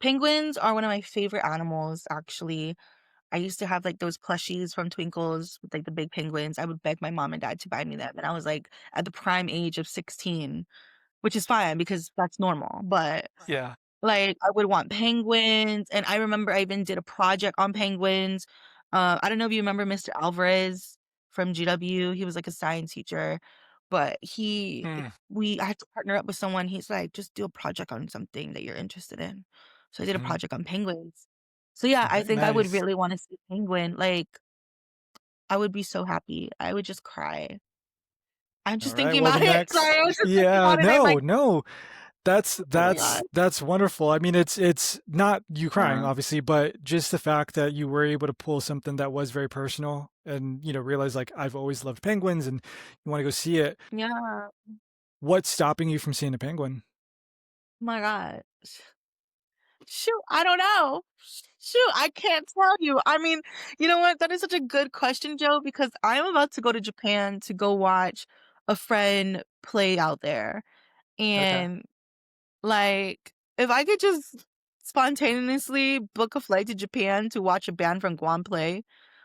B: Penguins are one of my favorite animals, actually. I used to have like those plushies from Twinkles with like the big penguins. I would beg my mom and dad to buy me them. And I was like at the prime age of 16, which is fine because that's normal. But
A: Yeah.
B: like, I would want penguins, and I remember I even did a project on penguins. I don't know if you remember Mr. Alvarez from GW, he was, like, a science teacher, but
A: Hmm.
B: I had to partner up with someone, he's like, "Just do a project on something that you're interested in." So I did a
A: Hmm.
B: project on penguins. So, yeah, I think I would
A: Nice.
B: really wanna see a penguin, like, I would be so happy, I would just cry. I'm
A: All
B: just
A: right.
B: thinking
A: Well, the
B: about it, sorry,
A: next,
B: I was just thinking
A: yeah,
B: about it, I'm
A: no,
B: like,
A: no. That's
B: "Oh my
A: that's
B: god."
A: that's wonderful. I mean, it's not you crying,
B: Uh,
A: obviously, but just the fact that you were able to pull something that was very personal and, realize like I've always loved penguins and you want to go see it.
B: yeah,
A: What's stopping you from seeing a penguin?
B: oh my god. Shoot, I don't know. Shoot, I can't tell you. I mean, you know what? That is such a good question, Joe, because I'm about to go to Japan to go watch a friend play out there.
A: Okay.
B: And like, if I could just spontaneously book a flight to Japan to watch a band from Guam play,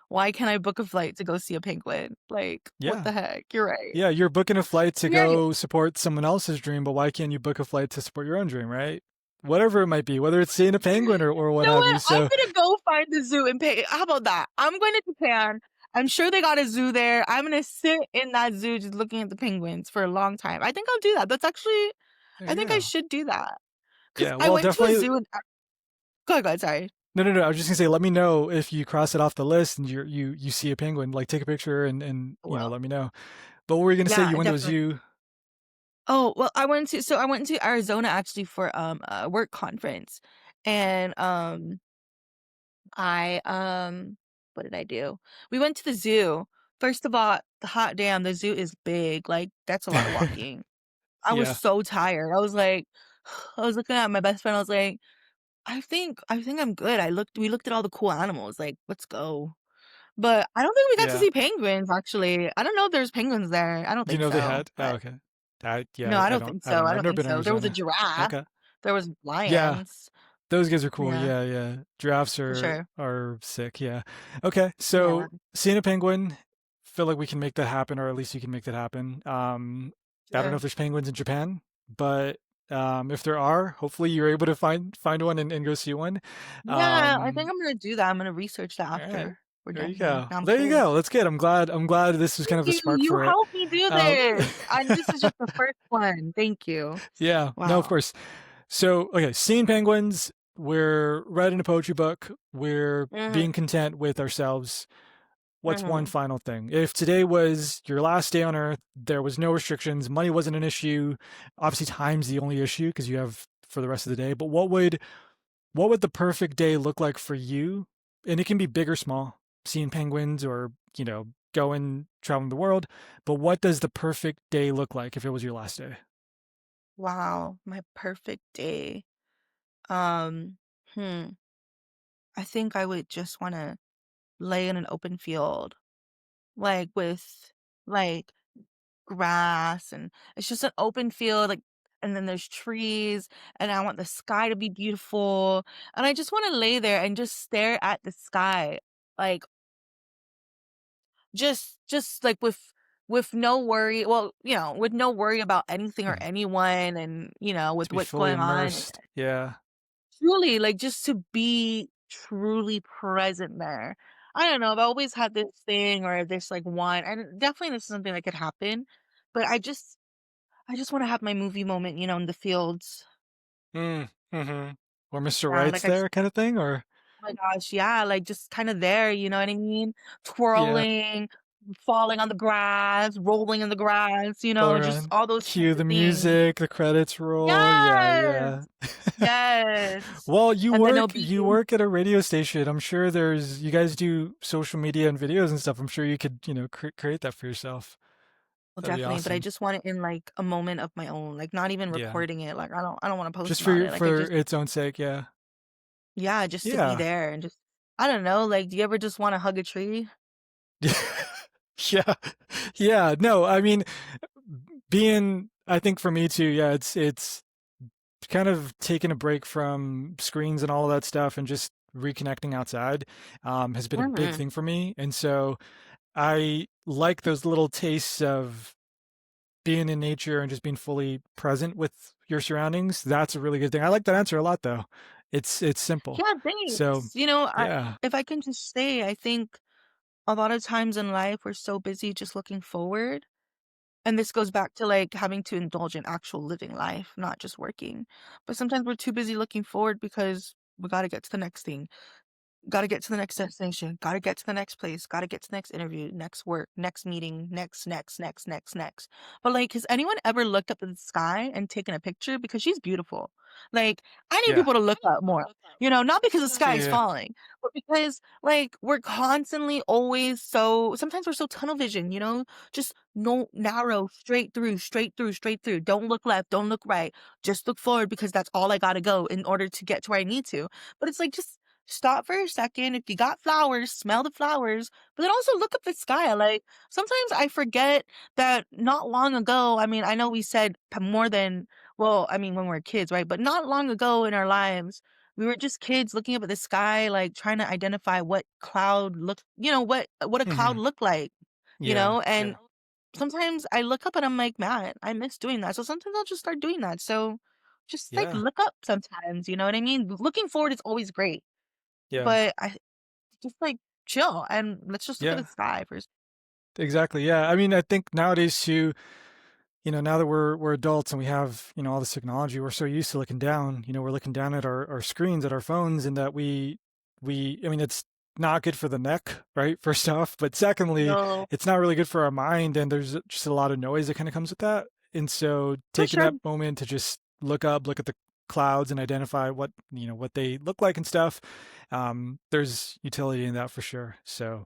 B: why can't I book a flight to go see a penguin? Like, what
A: Yeah.
B: the heck? You're right.
A: Yeah, you're booking a flight to
B: Yeah,
A: go support someone else's dream, but why can't you book a flight to support your own dream, right? Whatever it might be, whether it's seeing a penguin or
B: you
A: what
B: know
A: have you.
B: what? I'm
A: So,
B: gonna go find the zoo and pay. How about that? I'm going to Japan. I'm sure they got a zoo there. I'm gonna sit in that zoo just looking at the penguins for a long time. I think I'll do that. That's actually,
A: there
B: I
A: you
B: think I
A: go.
B: should do that. Cause
A: Yeah,
B: I
A: well,
B: went to a
A: definitely.
B: zoo and go ahead, sorry.
A: No, no, no. I was just gonna say, let me know if you cross it off the list and you see a penguin. Like, take a picture and
B: Well,
A: let me know. But what were you gonna say?
B: yeah,
A: You went to a
B: definitely.
A: zoo.
B: Oh, well, I went to Arizona actually for a work conference. And I what did I do? We went to the zoo. First of all, the hot damn, the zoo is big. Like that's a lot of walking. I was
A: Yeah,
B: so tired. I was like I was looking at my best friend, I was like, I think I'm good. We looked at all the cool animals, like, let's go." But I don't think we got to
A: yeah.
B: see penguins, actually. I don't know if there's penguins there. I don't
A: Do you
B: think
A: know they
B: so,
A: had? Oh,
B: but
A: okay.
B: no,
A: Yeah, I don't
B: I
A: know. I've
B: don't
A: never
B: think
A: been to
B: so. There was a
A: Arizona.
B: giraffe,
A: Okay.
B: there was
A: Yeah,
B: lions.
A: those guys are cool.
B: Yeah,
A: Yeah, yeah. Giraffes
B: for sure.
A: are sick. Yeah. Okay.
B: Yeah,
A: So seeing a penguin, feel like we can make that happen, or at least you can make that happen. I don't know
B: sure.
A: if there's penguins in Japan, but if there are, hopefully you're able to find one and go see one.
B: Yeah, I think
A: Um,
B: I'm gonna do that. I'm gonna research that
A: all right.
B: after we're
A: There
B: done
A: you
B: here.
A: go.
B: I'm
A: There you
B: curious.
A: go. That's good. I'm glad this was kind
B: Thank
A: of a
B: you.
A: spark
B: You
A: for it.
B: helped me do
A: Um,
B: this. This is just the first one. Thank you.
A: yeah. No, of
B: Wow.
A: course. So, okay, seeing penguins, we're writing a poetry book, we're
B: Mhm,
A: being content with ourselves. What's one
B: mhm.
A: final thing? If today was your last day on earth, there was no restrictions, money wasn't an issue, obviously time's the only issue because you have for the rest of the day, but what would the perfect day look like for you? And it can be big or small, seeing penguins or, going traveling the world, but what does the perfect day look like if it was your last day?
B: Wow, my perfect day. Um, hmm. I think I would just wanna lay in an open field, like, with, like, grass, and it's just an open field, like, and then there's trees, and I want the sky to be beautiful, and I just wanna lay there and just stare at the sky, like, just, like, with no worry, well, with no worry about anything or
A: Mhm.
B: anyone, and,
A: To
B: with
A: be
B: what's
A: fully
B: going on.
A: immersed. Yeah.
B: Truly, like, just to be truly present there. I don't know, I've always had this thing or this, like, one, and definitely this is something that could happen, but I just wanna have my movie moment, in the fields.
A: Mm, mhm. Or Mr.
B: Yeah,
A: Right's
B: like, I just
A: there kinda thing, or
B: my gosh, yeah, like, just kinda there, you know what I mean?
A: Yeah.
B: Twirling, falling on the grass, rolling in the grass,
A: Roll
B: just
A: around.
B: all those types
A: Cue
B: of
A: the
B: things.
A: music, the credits roll. Yeah,
B: Yes!
A: yeah.
B: Yes.
A: Well,
B: And then it'll be
A: you work at a radio station. I'm sure you guys do social media and videos and stuff. I'm sure you could, create that for yourself.
B: well,
A: That'd be
B: definitely, but I
A: awesome.
B: just want it in, like, a moment of my own, like, not even
A: Yeah.
B: recording it, like, I don't wanna post
A: Just
B: about it, like, I
A: for
B: just
A: its own sake, yeah.
B: yeah, just to be
A: Yeah.
B: there and just I don't know, like, do you ever just wanna hug a tree?
A: Yeah. Yeah. No, I mean, I think for me too, yeah, it's kind of taking a break from screens and all of that stuff and just reconnecting outside has been a big
B: Mhm.
A: thing for me. And so I like those little tastes of being in nature and just being fully present with your surroundings. That's a really good thing. I like that answer a lot though. It's simple.
B: Yeah,
A: So
B: thanks.
A: yeah.
B: If I can just say, I think a lot of times in life we're so busy just looking forward. And this goes back to like having to indulge in actual living life, not just working. But sometimes we're too busy looking forward because we got to get to the next thing. Gotta get to the next destination, gotta get to the next place, gotta get to the next interview, next work, next meeting, next. But, like, has anyone ever looked up at the sky and taken a picture? Because she's beautiful. Like, I need
A: Yeah.
B: people to look up more, not because the sky
A: Yeah.
B: is
A: Yeah.
B: falling, but because, like, we're constantly always so sometimes we're so tunnel vision, just no narrow, straight through. Don't look left, don't look right. Just look forward because that's all I gotta go in order to get to where I need to. But it's like, just stop for a second. If you got flowers, smell the flowers, but then also look up the sky. Like sometimes I forget that not long ago, I mean, I know we said more than, well, I mean, when we were kids, right? But not long ago in our lives, we were just kids looking up at the sky, like trying to identify what cloud looked, what a cloud
A: Hmm.
B: looked like,
A: Yeah.
B: and sometimes I look up and I'm like, man, I miss doing that. So sometimes I'll just start doing that. So just like
A: Yeah.
B: look up sometimes, you know what I mean? Looking forward is always great.
A: Yeah.
B: But I just, like, chill, and let's just look at the
A: Yeah.
B: sky for a
A: Exactly. Yeah. I mean, I think nowadays too, now that we're adults and we have, all this technology, we're so used to looking down. We're looking down at our screens, at our phones, and that I mean, it's not good for the neck, right? First off, but secondly,
B: no,
A: it's not really good for our mind, and there's just a lot of noise that kind of comes with that. And so,
B: for
A: taking
B: sure.
A: that moment to just look up, look at the clouds, and identify what they look like and stuff. There's utility in that for sure. So,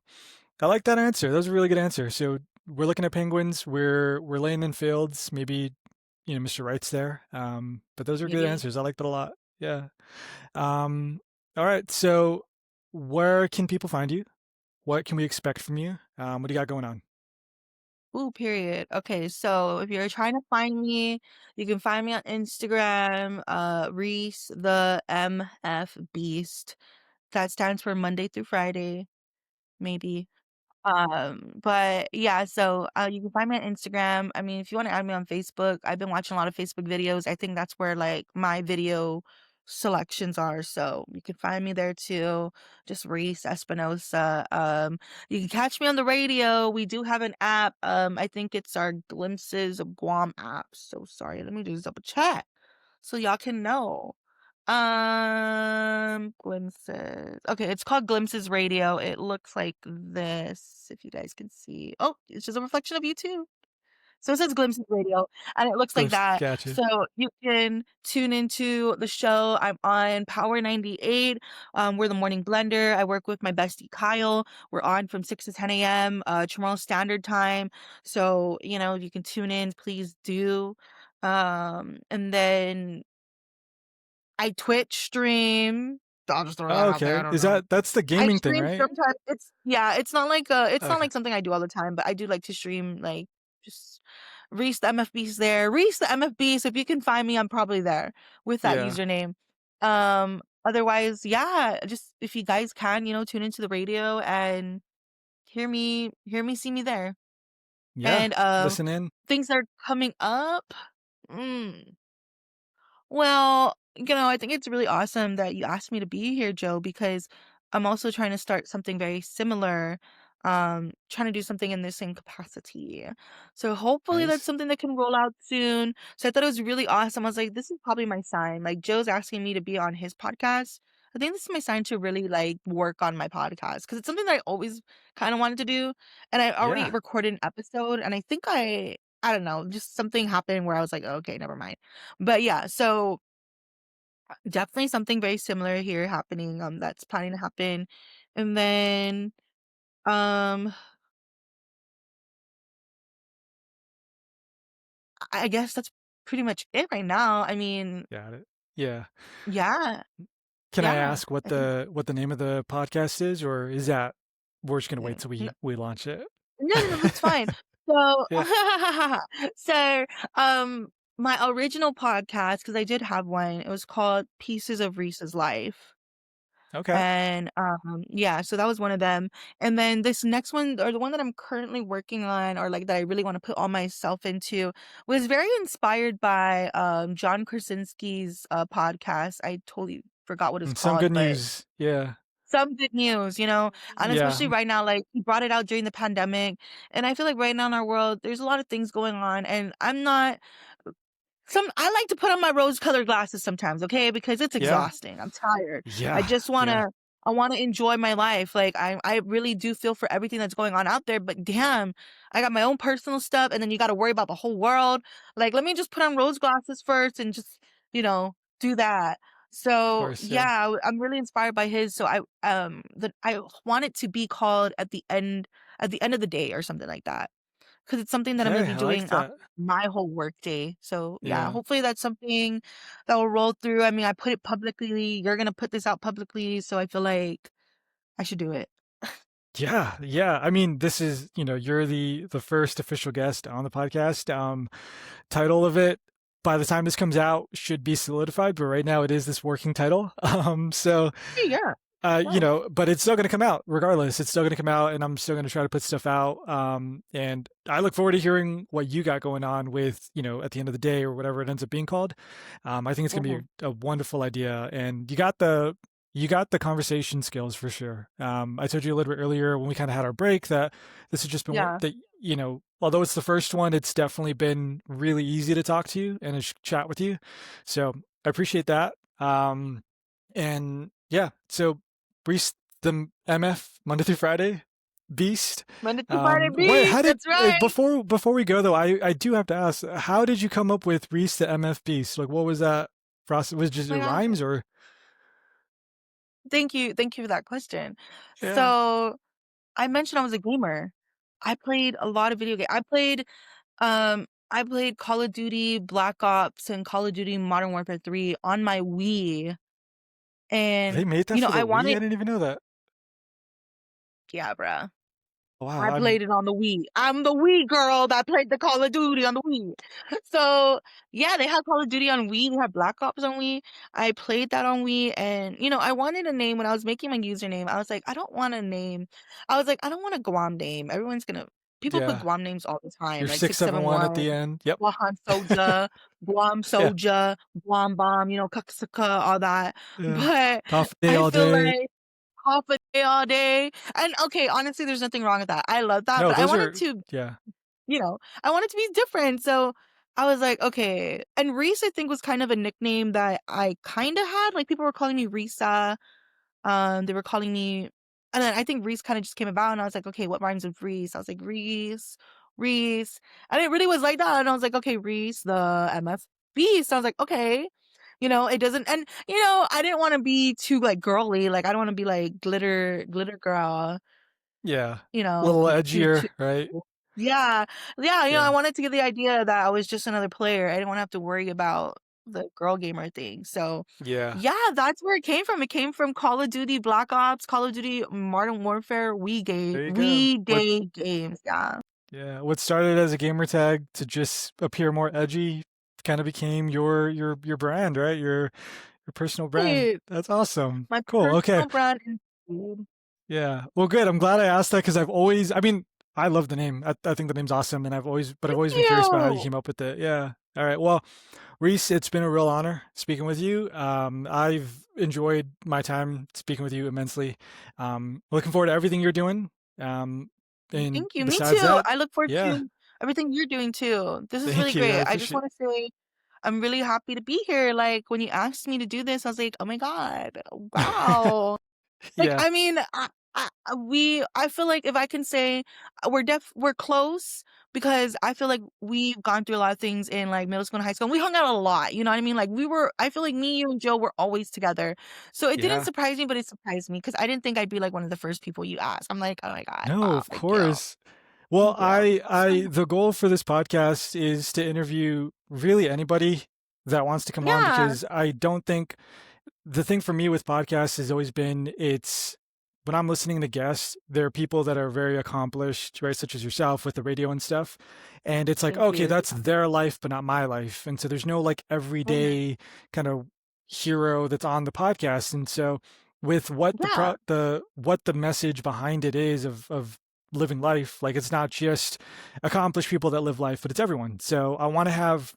A: I like that answer. That was a really good answer. So we're looking at penguins. We're laying in fields. Maybe Mr. Wright's there. But those are good
B: Maybe.
A: answers. I like that a lot. Yeah. Um, all right. So where can people find you? What can we expect from you? What do you got going on?
B: Ooh, period. Okay, so if you're trying to find me, you can find me on Instagram, Reese the MF Beast. That stands for Monday through Friday, maybe. But yeah, so, you can find me on Instagram. I mean, if you wanna add me on Facebook, I've been watching a lot of Facebook videos. I think that's where, like, my video selections are, so you can find me there too, just Reese Espinosa. You can catch me on the radio. We do have an app. I think it's our Glimpses of Guam app. So sorry, let me just double check so y'all can know. Glimpses. Okay, it's called Glimpses Radio. It looks like this, if you guys can see. Oh, it's just a reflection of you too. So it says Glimpses Radio, and it looks like
A: Glimpse.
B: that.
A: Gotcha.
B: So you can tune into the show. I'm on Power 98. We're the morning blender. I work with my bestie Kyle. We're on from 6 to 10 a.m. Tomorrow Standard Time. So, you can tune in, please do. And then I Twitch stream. I'll just throw that
A: Oh,
B: out there, I
A: okay.
B: don't know.
A: That's the
B: I
A: gaming thing,
B: stream
A: right?
B: sometimes. It's not
A: Okay.
B: like something I do all the time, but I do like to stream, like, just Reese the MF Beast there. Reese the MF Beast, if you can find me, I'm probably there with that
A: Yeah.
B: username. Otherwise, yeah, just if you guys can, tune into the radio and see me there.
A: Yeah.
B: And,
A: Listen in.
B: things that are coming up, mm. Well, I think it's really awesome that you asked me to be here, Joe, because I'm also trying to start something very similar, trying to do something in the same capacity. So hopefully that's
A: Nice.
B: something that can roll out soon. So I thought it was really awesome. I was like, this is probably my sign. Like Joe's asking me to be on his podcast. I think this is my sign to really, like, work on my podcast because it's something that I always kinda wanted to do, and I already
A: Yeah.
B: recorded an episode, and I think I don't know, just something happened where I was like, "Okay, never mind." But yeah, so definitely something very similar here happening, that's planning to happen. And then, um, I guess that's pretty much it right now. I mean,
A: Got it. Yeah.
B: yeah,
A: Can I
B: yeah,
A: ask what
B: I think
A: the name of the podcast is, or is that we're just gonna wait
B: mm,
A: till
B: n
A: we launch it?
B: no, no, no, that's fine. So
A: Yeah.
B: so, um, my original podcast, because I did have one, it was called Pieces of Reese's Life.
A: Okay.
B: And, yeah, so that was one of them, and then this next one, or the one that I'm currently working on, or, like, that I really wanna put all myself into, was very inspired by, John Krasinski's, podcast. I totally forgot what it's
A: Some
B: called,
A: good
B: but
A: news. Yeah.
B: some good news, and
A: Yeah.
B: especially right now, like, he brought it out during the pandemic, and I feel like right now in our world, there's a lot of things going on, and I'm not I like to put on my rose-colored glasses sometimes, okay, because it's
A: Yeah.
B: exhausting, I'm tired. I
A: Yeah.
B: just
A: Yeah.
B: wanna enjoy my life, like, I really do feel for everything that's going on out there, but damn, I got my own personal stuff, and then you gotta worry about the whole world. Like, let me just put on rose glasses first and just, do that.
A: Of
B: So,
A: course. Yeah.
B: yeah, I'm really inspired by his, so I want it to be called at the end of the day or something like that. 'Cause it's something that I'm gonna
A: Okay.
B: be
A: I like
B: doing after
A: that.
B: my whole work day. So, yeah,
A: Yeah.
B: hopefully that's something that will roll through. I mean, I put it publicly, you're gonna put this out publicly, so I feel like I should do it.
A: Yeah, yeah. I mean, this is, you're the first official guest on the podcast. Title of it, by the time this comes out, should be solidified, but right now it is this working title. So
B: Hey, yeah, nice.
A: but it's still going to come out regardless. It's still going to come out, and I'm still going to try to put stuff out. And I look forward to hearing what you got going on with, at the end of the day or whatever it ends up being called. I think it's going to
B: Mhm.
A: be a wonderful idea, and you got the conversation skills for sure. I told you a little bit earlier when we kind of had our break that this has just been
B: Yeah,
A: that although it's the first one, it's definitely been really easy to talk to you and to chat with you. So I appreciate that. And yeah, so Reese the MF Monday through Friday Beast.
B: Monday through Friday
A: What?
B: beast,
A: How did
B: that's right.
A: before we go though? I do have to ask. How did you come up with Reese the MF Beast? Like, what was that process? Was it
B: Oh
A: just
B: my
A: it
B: god,
A: rhymes or?
B: thank you for that question.
A: Yeah,
B: So, I mentioned I was a gamer. I played a lot of video game I played Call of Duty Black Ops and Call of Duty Modern Warfare 3 on my Wii,
A: they
B: and,
A: made that for the
B: I
A: Wii. I
B: wanted
A: didn't even know that.
B: yeah, bruh.
A: Wow.
B: I played it on the Wii. I'm the Wii girl that played the Call of Duty on the Wii. So, yeah, they had Call of Duty on Wii, they had Black Ops on Wii. I played that on Wii, and, I wanted a name when I was making my username. I was like, I was like, "I don't want a Guam name." People put
A: Yeah,
B: Guam names all the time,
A: your
B: like
A: 671 at
B: 671,
A: the end. Yep.
B: Guam Soja, Guam
A: Yeah.
B: Soja, Guam Bomb, Kuksaka, all that.
A: Yeah.
B: But
A: Coffee day
B: I
A: all
B: feel
A: day.
B: like half a day all day. And okay, honestly, there's nothing wrong with that. I love that,
A: No,
B: but I
A: those
B: wanted
A: are
B: to,
A: yeah.
B: I wanted to be different. So I was like, okay. And Reese, I think, was kind of a nickname that I kind of had. Like people were calling me Risa. They were calling me, and then I think Reese kind of just came about, and I was like, okay, what rhymes with Reese? I was like, Reese, and it really was like that. And I was like, okay, Reese, the MF Beast. I was like, okay, it doesn't, and I didn't want to be too like girly, like I don't want to be like glitter girl,
A: Yeah. A little
B: too.
A: edgier, right?
B: Yeah, yeah. I
A: Yeah.
B: wanted to get the idea that I was just another player. I didn't want to have to worry about the girl gamer thing. So,
A: Yeah.
B: yeah, that's where it came from. It came from Call of Duty Black Ops, Call of Duty Modern Warfare,
A: There you go.
B: Wii Day games. Yeah.
A: Yeah, what started as a gamer tag to just appear more edgy kind of became your brand, right? Your personal brand.
B: Right.
A: That's awesome.
B: My
A: Cool. Okay.
B: personal brand and food.
A: Yeah. Well, good. I'm glad I asked that because I mean, I love the name. I think the name's awesome, and I've
B: Thank
A: always been curious about how you
B: you.
A: came up with it. Yeah. All right. Well, Reese, it's been a real honor speaking with you. I've enjoyed my time speaking with you immensely. Looking forward to everything you're doing. Um, and
B: Thank you. Me
A: besides
B: too.
A: that,
B: I look forward
A: yeah,
B: to everything you're doing too. This is really
A: thank you. I
B: great. I just
A: appreciate.
B: want to say I'm really happy to be here. Like when you asked me to do this, I was like, oh my God, wow. Like,
A: Yeah.
B: I mean, I feel like if I can say we're close because I feel like we've gone through a lot of things in like middle school and high school. And we hung out a lot, you know what I mean? Like I feel like me, you, and Joe were always together. So it didn't
A: Yeah.
B: surprise me, but it surprised me because I didn't think I'd be like one of the first people you ask. I'm like, oh my God,
A: No,
B: wow,
A: of
B: thank you.
A: course. Well,
B: Thank you. So,
A: the goal for this podcast is to interview really anybody that wants to come on,
B: yeah,
A: because I don't think the thing for me with podcasts has always been, it's when I'm listening to guests, there are people that are very accomplished, right? Such as yourself with the radio and stuff. And it's like,
B: thank
A: okay,
B: you.
A: that's their life, but not my life. And so there's no like
B: Mhm.
A: everyday kind of hero that's on the podcast. And so with what
B: Yeah,
A: what the message behind it is of living life, like it's not just accomplished people that live life, but it's everyone. So I want to have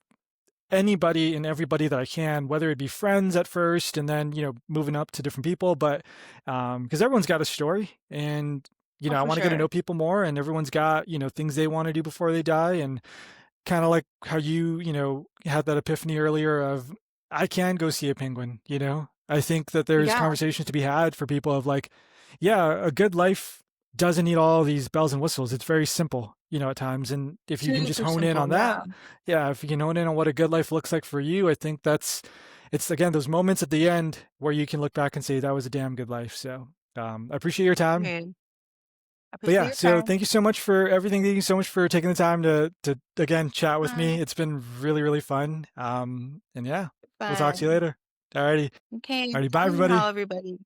A: anybody and everybody that I can, whether it be friends at first and then, moving up to different people. But because everyone's got a story, and,
B: oh,
A: I
B: for
A: want to get to
B: sure.
A: know people more, and everyone's got, things they want to do before they die. And kind of like how had that epiphany earlier of, I can go see a penguin, I think that there's
B: Yeah,
A: conversations to be had for people of like, yeah, a good life doesn't need all these bells and whistles. It's very simple, at times. And if you can just
B: super
A: hone in
B: simple.
A: on
B: Yeah,
A: that, yeah, if you can hone in on what a good life looks like for you, I think it's again, those moments at the end where you can look back and say, that was a damn good life. So I appreciate your time.
B: okay. I
A: But
B: appreciate
A: yeah,
B: your
A: so
B: time.
A: thank you so much for everything. Thank you so much for taking the time to again chat with
B: Bye.
A: me. It's been really, really fun. And yeah, we'll talk to you
B: Fun.
A: later. Alrighty.
B: Okay,
A: Alrighty, bye
B: tell me how
A: everybody.
B: everybody